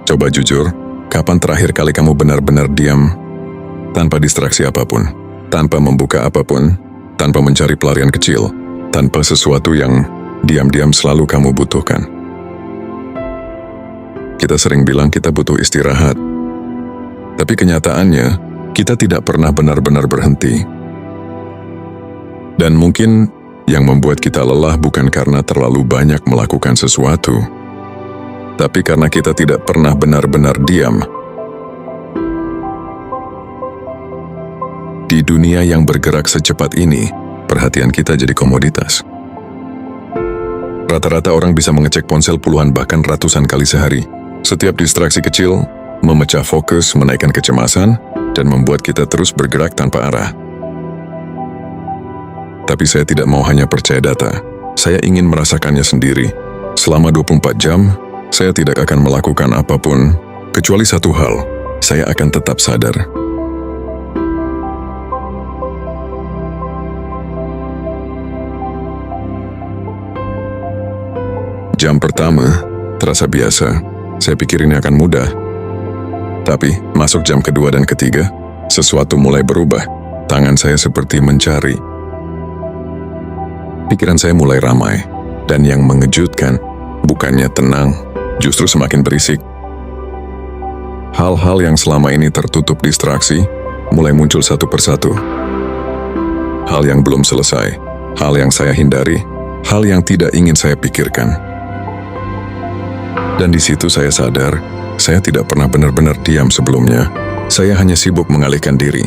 Coba jujur, kapan terakhir kali kamu benar-benar diam tanpa distraksi apapun, tanpa membuka apapun, tanpa mencari pelarian kecil, tanpa sesuatu yang diam-diam selalu kamu butuhkan? Kita sering bilang kita butuh istirahat, tapi kenyataannya kita tidak pernah benar-benar berhenti. Dan mungkin yang membuat kita lelah bukan karena terlalu banyak melakukan sesuatu, tapi karena kita tidak pernah benar-benar diam. Di dunia yang bergerak secepat ini, perhatian kita jadi komoditas. Rata-rata orang bisa mengecek ponsel puluhan bahkan ratusan kali sehari. Setiap distraksi kecil memecah fokus, menaikkan kecemasan, dan membuat kita terus bergerak tanpa arah. Tapi saya tidak mau hanya percaya data. Saya ingin merasakannya sendiri. Selama 24 jam, saya tidak akan melakukan apapun, kecuali satu hal, saya akan tetap sadar. Jam pertama terasa biasa, saya pikir ini akan mudah. Tapi, masuk jam kedua dan ketiga, sesuatu mulai berubah. Tangan saya seperti mencari. Pikiran saya mulai ramai, dan yang mengejutkan, bukannya tenang, justru semakin berisik. Hal-hal yang selama ini tertutup distraksi, mulai muncul satu persatu. Hal yang belum selesai, hal yang saya hindari, hal yang tidak ingin saya pikirkan. Dan di situ saya sadar, saya tidak pernah benar-benar diam sebelumnya. Saya hanya sibuk mengalihkan diri.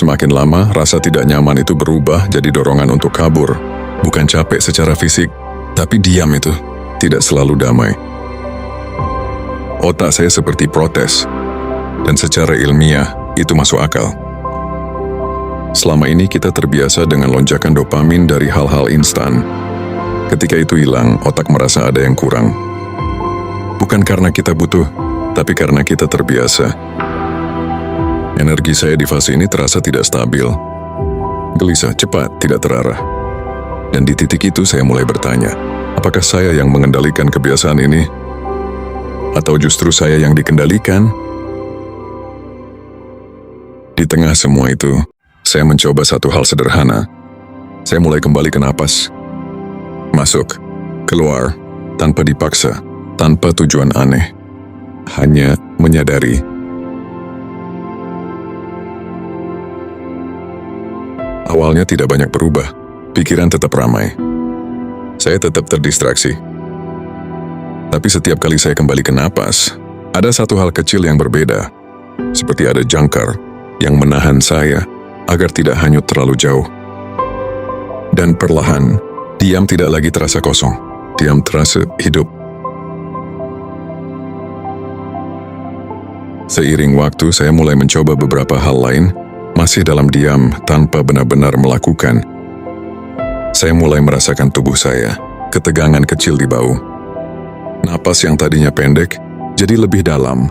Semakin lama, rasa tidak nyaman itu berubah jadi dorongan untuk kabur. Bukan capek secara fisik, tapi diam itu tidak selalu damai. Otak saya seperti protes, dan secara ilmiah itu masuk akal. Selama ini kita terbiasa dengan lonjakan dopamin dari hal-hal instan. Ketika itu hilang, otak merasa ada yang kurang. Bukan karena kita butuh, tapi karena kita terbiasa. Energi saya di fase ini terasa tidak stabil. Gelisah, cepat, tidak terarah. Dan di titik itu saya mulai bertanya, apakah saya yang mengendalikan kebiasaan ini? Atau justru saya yang dikendalikan? Di tengah semua itu, saya mencoba satu hal sederhana. Saya mulai kembali ke napas. Masuk, keluar, tanpa dipaksa, tanpa tujuan aneh. Hanya menyadari. Awalnya tidak banyak berubah, pikiran tetap ramai. Saya tetap terdistraksi. Tapi setiap kali saya kembali ke napas, ada satu hal kecil yang berbeda. Seperti ada jangkar yang menahan saya agar tidak hanyut terlalu jauh. Dan perlahan, diam tidak lagi terasa kosong. Diam terasa hidup. Seiring waktu, saya mulai mencoba beberapa hal lain, masih dalam diam tanpa benar-benar melakukan. Saya mulai merasakan tubuh saya, ketegangan kecil di bahu. Napas yang tadinya pendek, jadi lebih dalam.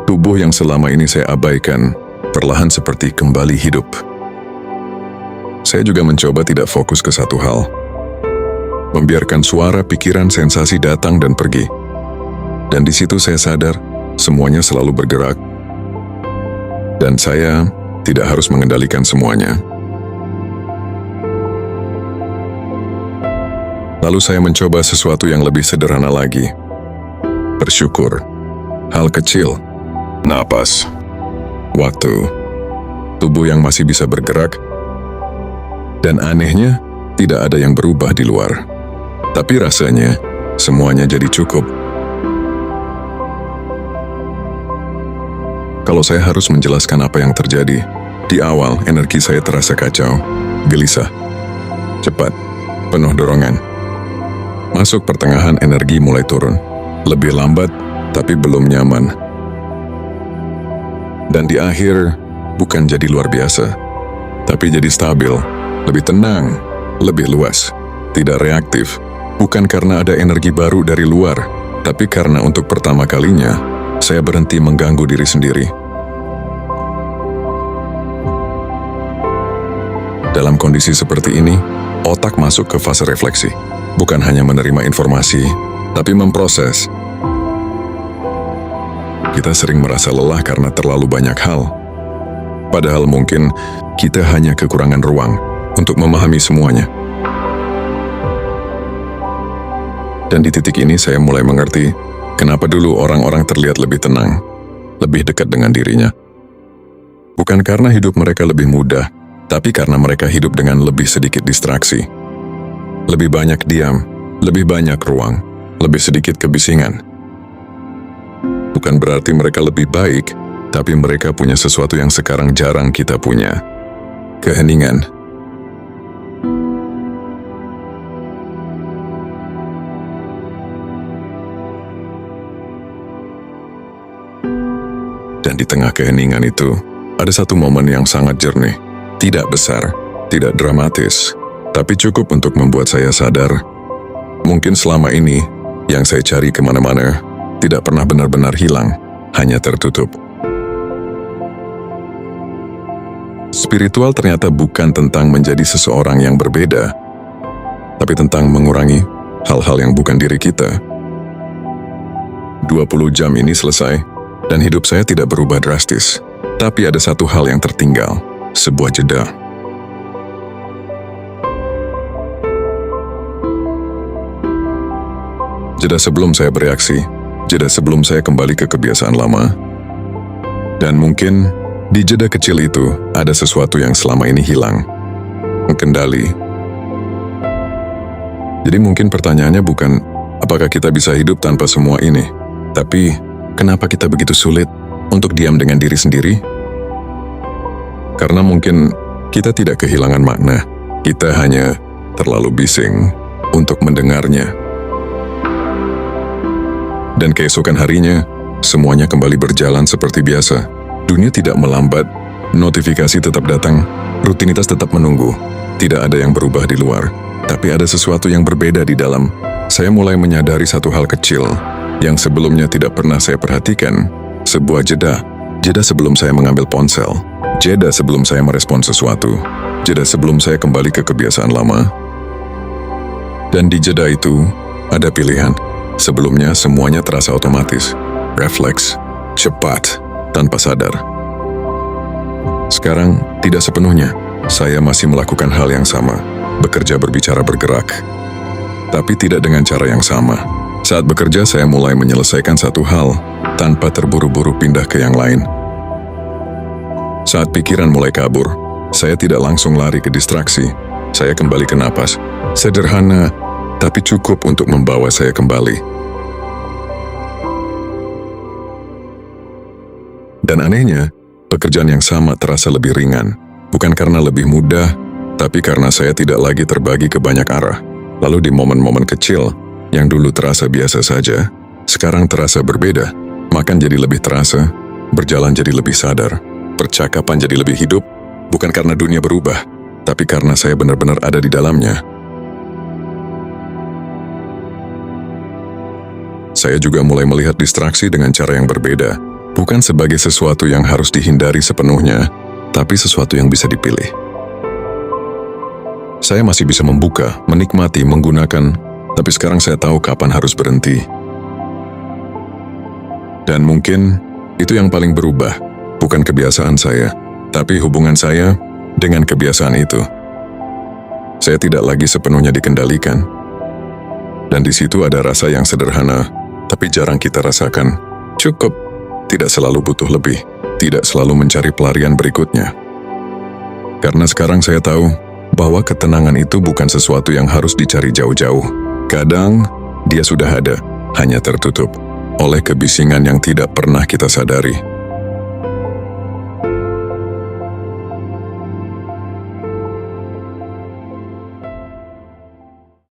Tubuh yang selama ini saya abaikan, perlahan seperti kembali hidup. Saya juga mencoba tidak fokus ke satu hal. Membiarkan suara, pikiran, sensasi datang dan pergi. Dan di situ saya sadar, semuanya selalu bergerak. Dan saya tidak harus mengendalikan semuanya. Lalu saya mencoba sesuatu yang lebih sederhana lagi. Bersyukur. Hal kecil. Napas. Waktu. Tubuh yang masih bisa bergerak. Dan anehnya, tidak ada yang berubah di luar. Tapi rasanya, semuanya jadi cukup. Kalau saya harus menjelaskan apa yang terjadi, di awal energi saya terasa kacau, gelisah, cepat, penuh dorongan. Masuk pertengahan energi mulai turun, lebih lambat tapi belum nyaman. Dan di akhir, bukan jadi luar biasa, tapi jadi stabil, lebih tenang, lebih luas, tidak reaktif. Bukan karena ada energi baru dari luar, tapi karena untuk pertama kalinya, saya berhenti mengganggu diri sendiri. Dalam kondisi seperti ini, otak masuk ke fase refleksi. Bukan hanya menerima informasi, tapi memproses. Kita sering merasa lelah karena terlalu banyak hal. Padahal mungkin kita hanya kekurangan ruang untuk memahami semuanya. Dan di titik ini saya mulai mengerti kenapa dulu orang-orang terlihat lebih tenang, lebih dekat dengan dirinya. Bukan karena hidup mereka lebih mudah, tapi karena mereka hidup dengan lebih sedikit distraksi. Lebih banyak diam, lebih banyak ruang, lebih sedikit kebisingan. Bukan berarti mereka lebih baik, tapi mereka punya sesuatu yang sekarang jarang kita punya. Keheningan. Dan di tengah keheningan itu, ada satu momen yang sangat jernih. Tidak besar, tidak dramatis, tapi cukup untuk membuat saya sadar. Mungkin selama ini, yang saya cari kemana-mana, tidak pernah benar-benar hilang, hanya tertutup. Spiritual ternyata bukan tentang menjadi seseorang yang berbeda, tapi tentang mengurangi hal-hal yang bukan diri kita. 20 jam ini selesai, dan hidup saya tidak berubah drastis. Tapi ada satu hal yang tertinggal, sebuah jeda. Jeda sebelum saya bereaksi, jeda sebelum saya kembali ke kebiasaan lama. Dan mungkin di jeda kecil itu ada sesuatu yang selama ini hilang. Kendali. Jadi mungkin pertanyaannya bukan apakah kita bisa hidup tanpa semua ini, tapi kenapa kita begitu sulit untuk diam dengan diri sendiri? Karena mungkin kita tidak kehilangan makna, kita hanya terlalu bising untuk mendengarnya. Dan keesokan harinya, semuanya kembali berjalan seperti biasa. Dunia tidak melambat, notifikasi tetap datang, rutinitas tetap menunggu. Tidak ada yang berubah di luar, tapi ada sesuatu yang berbeda di dalam. Saya mulai menyadari satu hal kecil yang sebelumnya tidak pernah saya perhatikan. Sebuah jeda. Jeda sebelum saya mengambil ponsel. Jeda sebelum saya merespon sesuatu. Jeda sebelum saya kembali ke kebiasaan lama. Dan di jeda itu, ada pilihan. Sebelumnya semuanya terasa otomatis, refleks, cepat, tanpa sadar. Sekarang tidak sepenuhnya, saya masih melakukan hal yang sama, bekerja, berbicara, bergerak. Tapi tidak dengan cara yang sama. Saat bekerja saya mulai menyelesaikan satu hal, tanpa terburu-buru pindah ke yang lain. Saat pikiran mulai kabur, saya tidak langsung lari ke distraksi. Saya kembali ke napas, sederhana, tapi cukup untuk membawa saya kembali. Dan anehnya, pekerjaan yang sama terasa lebih ringan. Bukan karena lebih mudah, tapi karena saya tidak lagi terbagi ke banyak arah. Lalu di momen-momen kecil, yang dulu terasa biasa saja, sekarang terasa berbeda. Makan jadi lebih terasa, berjalan jadi lebih sadar, percakapan jadi lebih hidup, bukan karena dunia berubah, tapi karena saya benar-benar ada di dalamnya. Saya juga mulai melihat distraksi dengan cara yang berbeda, bukan sebagai sesuatu yang harus dihindari sepenuhnya, tapi sesuatu yang bisa dipilih. Saya masih bisa membuka, menikmati, menggunakan, tapi sekarang saya tahu kapan harus berhenti. Dan mungkin itu yang paling berubah, bukan kebiasaan saya, tapi hubungan saya dengan kebiasaan itu. Saya tidak lagi sepenuhnya dikendalikan. Dan di situ ada rasa yang sederhana, tapi jarang kita rasakan. Cukup, tidak selalu butuh lebih, tidak selalu mencari pelarian berikutnya. Karena sekarang saya tahu bahwa ketenangan itu bukan sesuatu yang harus dicari jauh-jauh. Kadang, dia sudah ada, hanya tertutup oleh kebisingan yang tidak pernah kita sadari.